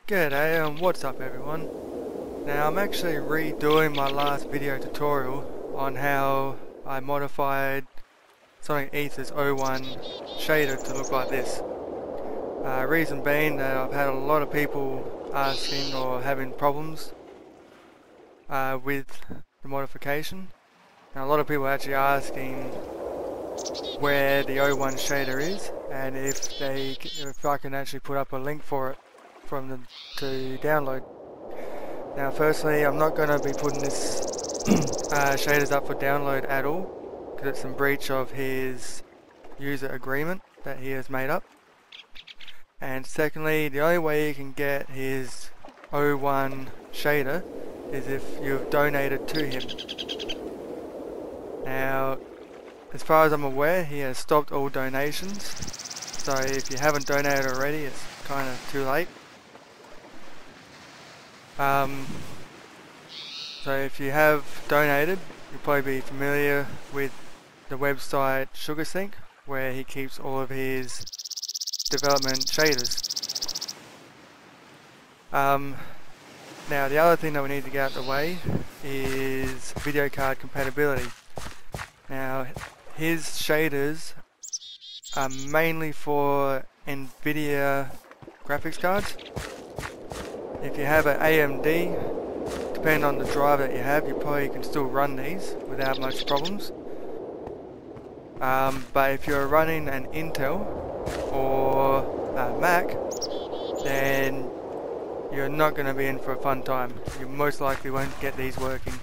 G'day and what's up everyone. Now I'm actually redoing my last video tutorial on how I modified Sonic Ether's O1 shader to look like this. Reason being that I've had a lot of people asking or having problems with the modification. And a lot of people actually asking where the O1 shader is and if I can actually put up a link for it from them to download. Now firstly, I'm not going to be putting this shaders up for download at all because it's in breach of his user agreement that he has made up. And secondly, the only way you can get his O1 shader is if you've donated to him. Now as far as I'm aware, he has stopped all donations, so if you haven't donated already, it's kind of too late. So if you have donated, you'll probably be familiar with the website SugarSync, where he keeps all of his development shaders. Now the other thing that we need to get out of the way is video card compatibility. Now his shaders are mainly for Nvidia graphics cards. If you have an AMD, depending on the driver that you have, you probably can still run these without much problems. But if you're running an Intel or a Mac, then you're not going to be in for a fun time. You most likely won't get these working.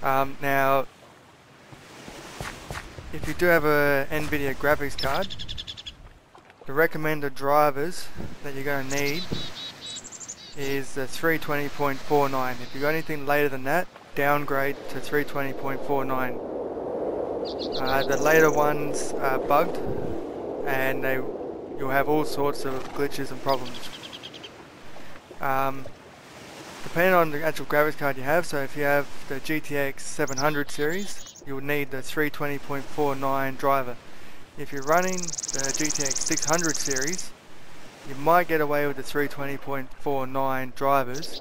Now, if you do have a Nvidia graphics card, the recommended drivers that you're going to need is the 320.49. If you've got anything later than that, downgrade to 320.49. The later ones are bugged and you'll have all sorts of glitches and problems. Depending on the actual graphics card you have, so if you have the GTX 700 series, you'll need the 320.49 driver. If you're running the GTX 600 series, you might get away with the 320.49 drivers,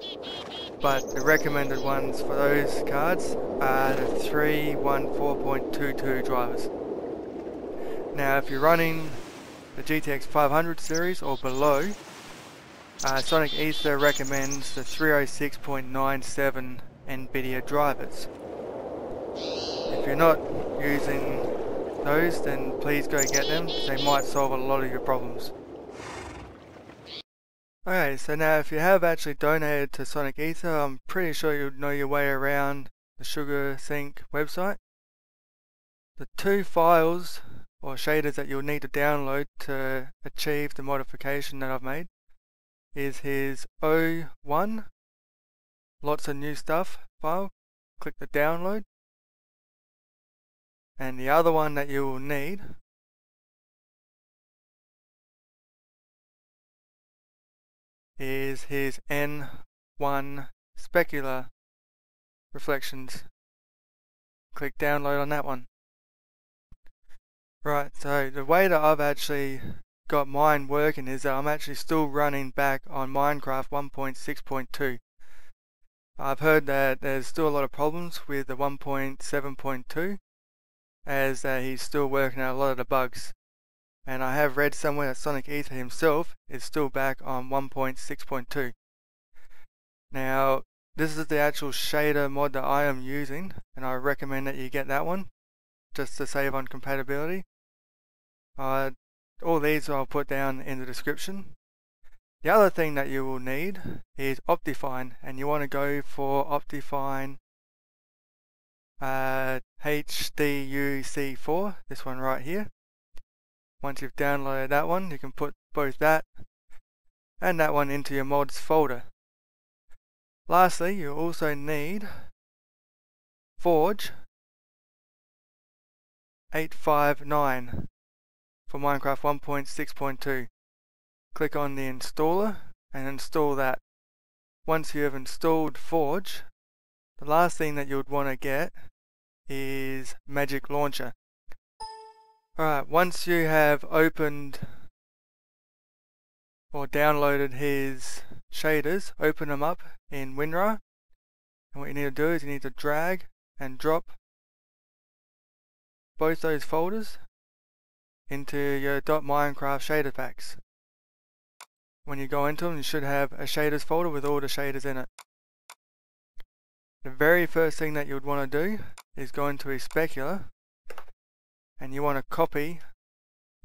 but the recommended ones for those cards are the 314.22 drivers. Now if you're running the GTX 500 series or below, Sonic Ether recommends the 306.97 Nvidia drivers. If you're not using those, then please go get them. They might solve a lot of your problems. Okay, so now if you have actually donated to Sonic Ether, I'm pretty sure you'll know your way around the SugarSync website. The two files or shaders that you'll need to download to achieve the modification that I've made is his O1, lots of new stuff file. Click the download. And the other one that you will need is his N1 specular reflections. Click download on that one. Right, so the way that I've actually got mine working is that I'm actually still running back on Minecraft 1.6.2. I've heard that there's still a lot of problems with the 1.7.2 as he's still working out a lot of the bugs. And I have read somewhere that Sonic Ether himself is still back on 1.6.2. Now, this is the actual shader mod that I am using, and I recommend that you get that one, just to save on compatibility. All these I'll put down in the description. The other thing that you will need is OptiFine, and you want to go for OptiFine HDUC4, this one right here. Once you've downloaded that one, you can put both that and that one into your mods folder. Lastly, you also need Forge 859 for Minecraft 1.6.2. Click on the installer and install that. Once you have installed Forge, the last thing that you would want to get is Magic Launcher. Alright, once you have opened or downloaded his shaders, open them up in WinRAR, and what you need to do is you need to drag and drop both those folders into your .minecraft shader packs. When you go into them, you should have a shaders folder with all the shaders in it. The very first thing that you would want to do is go into a specular, and you want to copy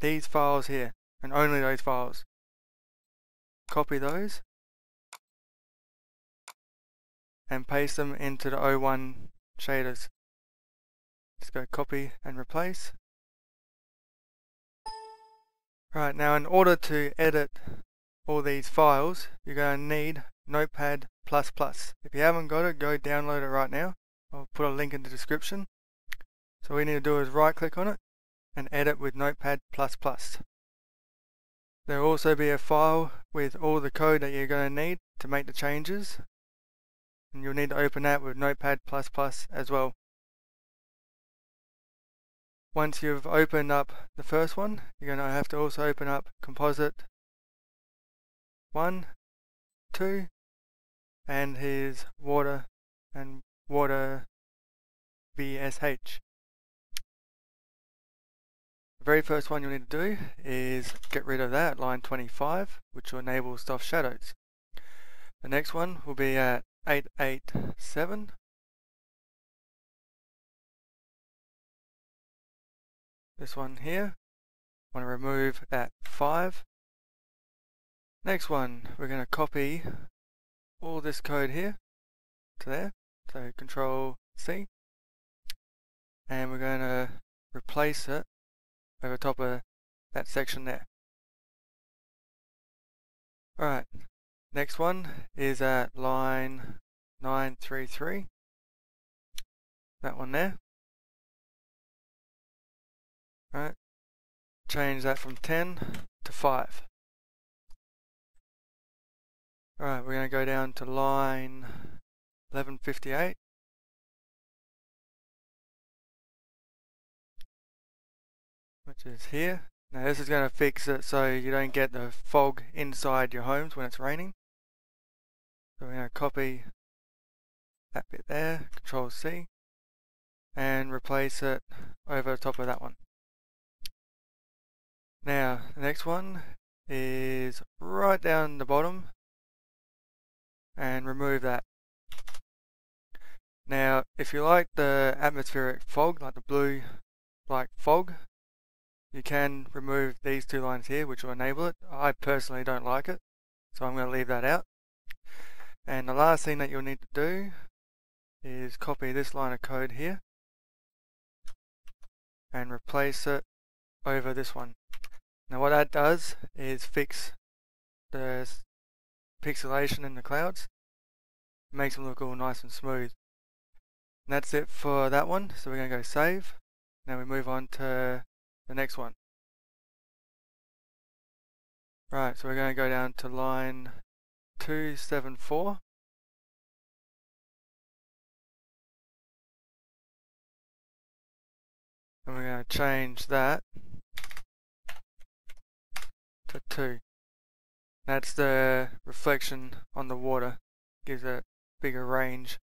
these files here, and only those files. Copy those and paste them into the O1 shaders. Just go copy and replace. Right, now in order to edit all these files, you're going to need NotePad++. If you haven't got it, go download it right now. I'll put a link in the description. So all you need to do is right click on it and edit with NotePad++. There will also be a file with all the code that you're going to need to make the changes, and you'll need to open that with NotePad++ as well. Once you've opened up the first one, you're going to have to also open up Composite 1, 2, and his water and water VSH. The very first one you'll need to do is get rid of that at line 25, which will enable soft shadows. The next one will be at 887. This one here, I want to remove at 5. Next one, we're going to copy all this code here to there, so Control C, and we're going to replace it over top of that section there. Alright, next one is at line 933, that one there. Alright, change that from 10 to 5. Alright, we're going to go down to line 1158. Which is here. Now this is going to fix it so you don't get the fog inside your homes when it's raining. So we're going to copy that bit there, Control C, and replace it over the top of that one. Now the next one is right down the bottom, and remove that. Now if you like the atmospheric fog, like the blue like fog, you can remove these two lines here, which will enable it. I personally don't like it, so I'm going to leave that out. And the last thing that you'll need to do is copy this line of code here and replace it over this one. Now what that does is fix the pixelation in the clouds. It makes them look all nice and smooth. And that's it for that one, so we're going to go save. Now we move on to the next one. Right, so we're going to go down to line 274. And we're going to change that to 2. That's the reflection on the water, gives it a bigger range.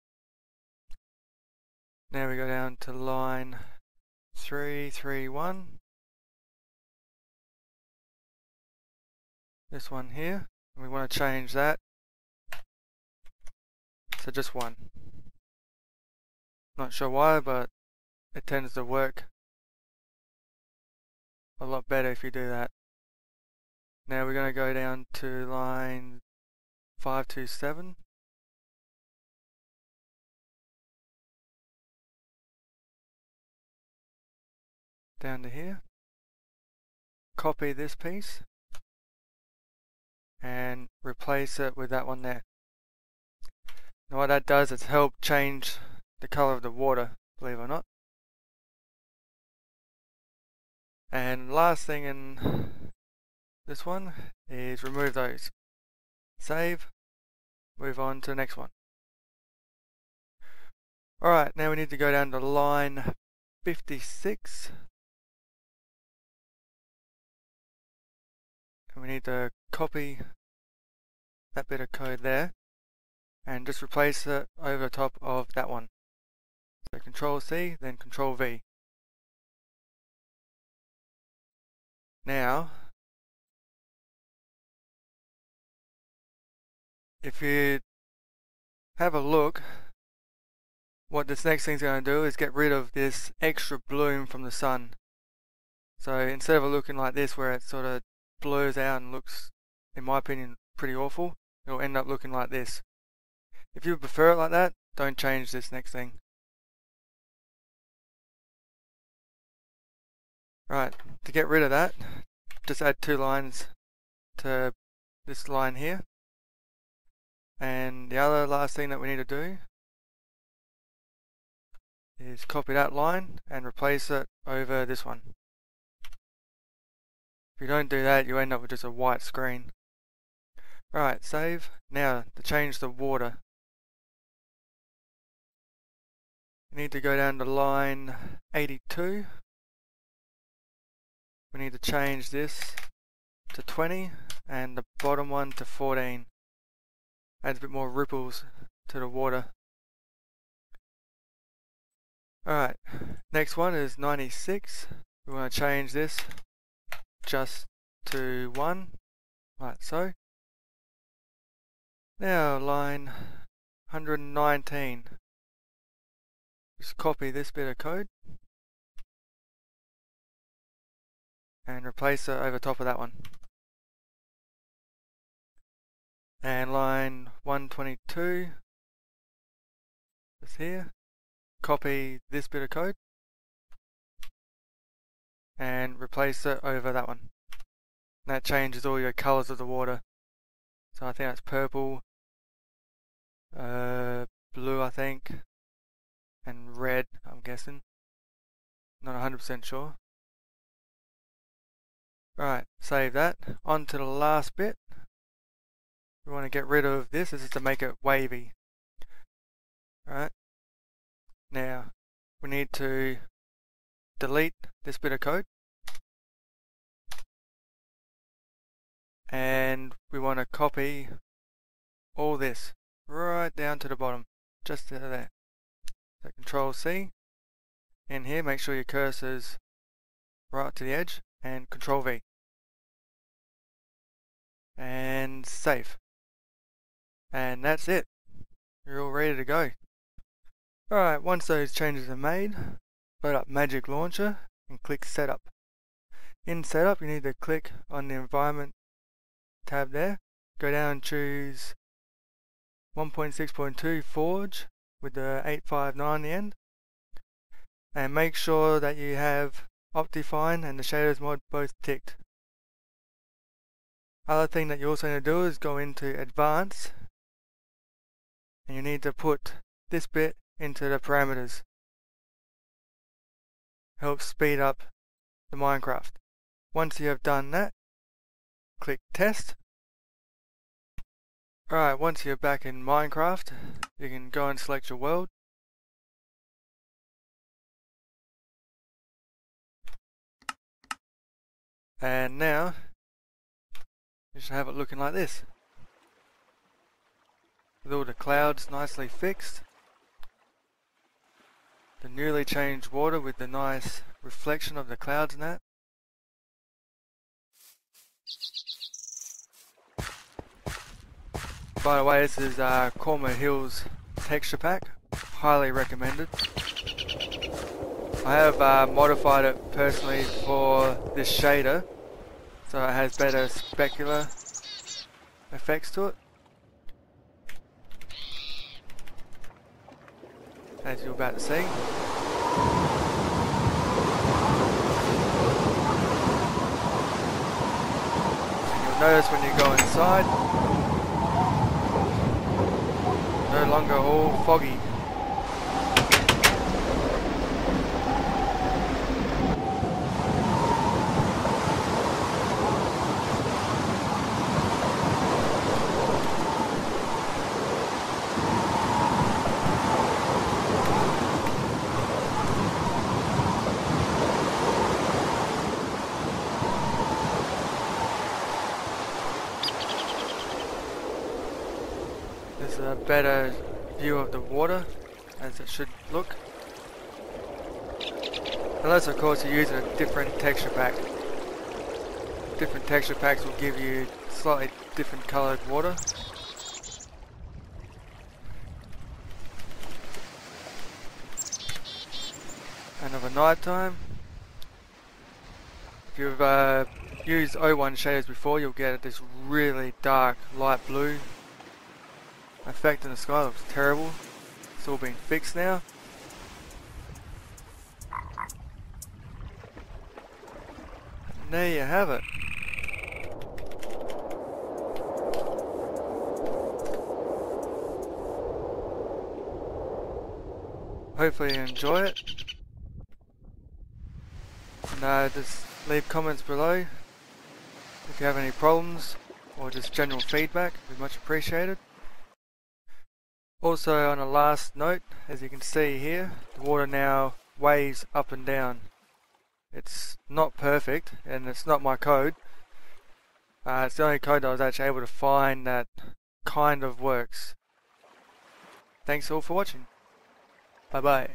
Now we go down to line 331. This one here, and we want to change that to just 1. Not sure why, but it tends to work a lot better if you do that. Now we're going to go down to line 527. Down to here. Copy this piece and replace it with that one there. Now what that does is help change the color of the water, believe it or not. And last thing in this one is remove those. Save, move on to the next one. Alright, now we need to go down to line 56. And we need to copy that bit of code there and just replace it over the top of that one. So Control C, then Control V. Now, if you have a look, what this next thing's going to do is get rid of this extra bloom from the sun. So instead of it looking like this where it sort of blurs out and looks, in my opinion, pretty awful, it'll end up looking like this. If you prefer it like that, don't change this next thing. Right, to get rid of that, just add 2 lines to this line here. And the other last thing that we need to do is copy that line and replace it over this one. If you don't do that, you end up with just a white screen. Right, save. Now, to change the water, you need to go down to line 82. We need to change this to 20 and the bottom one to 14. Adds a bit more ripples to the water. Alright, next one is 96. We want to change this just to 1, like so. Now line 119. Just copy this bit of code and replace it over top of that one. And line 122, just here, copy this bit of code and replace it over that one. And that changes all your colours of the water. So I think that's purple, blue I think, and red I'm guessing. Not 100% sure. Right, save that. On to the last bit. We want to get rid of this. This is to make it wavy. Alright. Now, we need to delete this bit of code. And we want to copy all this right down to the bottom. Just to there. So Control C. In here, make sure your cursor's right to the edge. And Control V. And save. And that's it. You're all ready to go. Alright, once those changes are made, load up Magic Launcher and click Setup. In Setup, you need to click on the Environment tab there. Go down and choose 1.6.2 Forge with the 859 on the end. And make sure that you have OptiFine and the Shaders mod both ticked. Other thing that you also need to do is go into Advanced, and you need to put this bit into the parameters. Helps speed up the Minecraft. Once you have done that, click Test. Alright, once you're back in Minecraft, you can go and select your world. And now, you should have it looking like this. With all the clouds nicely fixed. The newly changed water with the nice reflection of the clouds and that. By the way, this is CHROMA HILLS texture pack. Highly recommended. I have modified it personally for this shader, so it has better specular effects to it, as you're about to see. And you'll notice when you go inside, no longer all foggy. There's a better view of the water as it should look. Unless of course you're using a different texture pack. Different texture packs will give you slightly different coloured water. And of a night time, if you've used O1 shaders before, you'll get this really dark light blue effect in the sky. It looks terrible. It's all been fixed now. And there you have it. Hopefully you enjoy it. And just leave comments below if you have any problems or just general feedback. It'd be much appreciated. Also, on a last note, as you can see here, the water now waves up and down. It's not perfect, and it's not my code. It's the only code that I was actually able to find that kind of works. Thanks all for watching. Bye bye.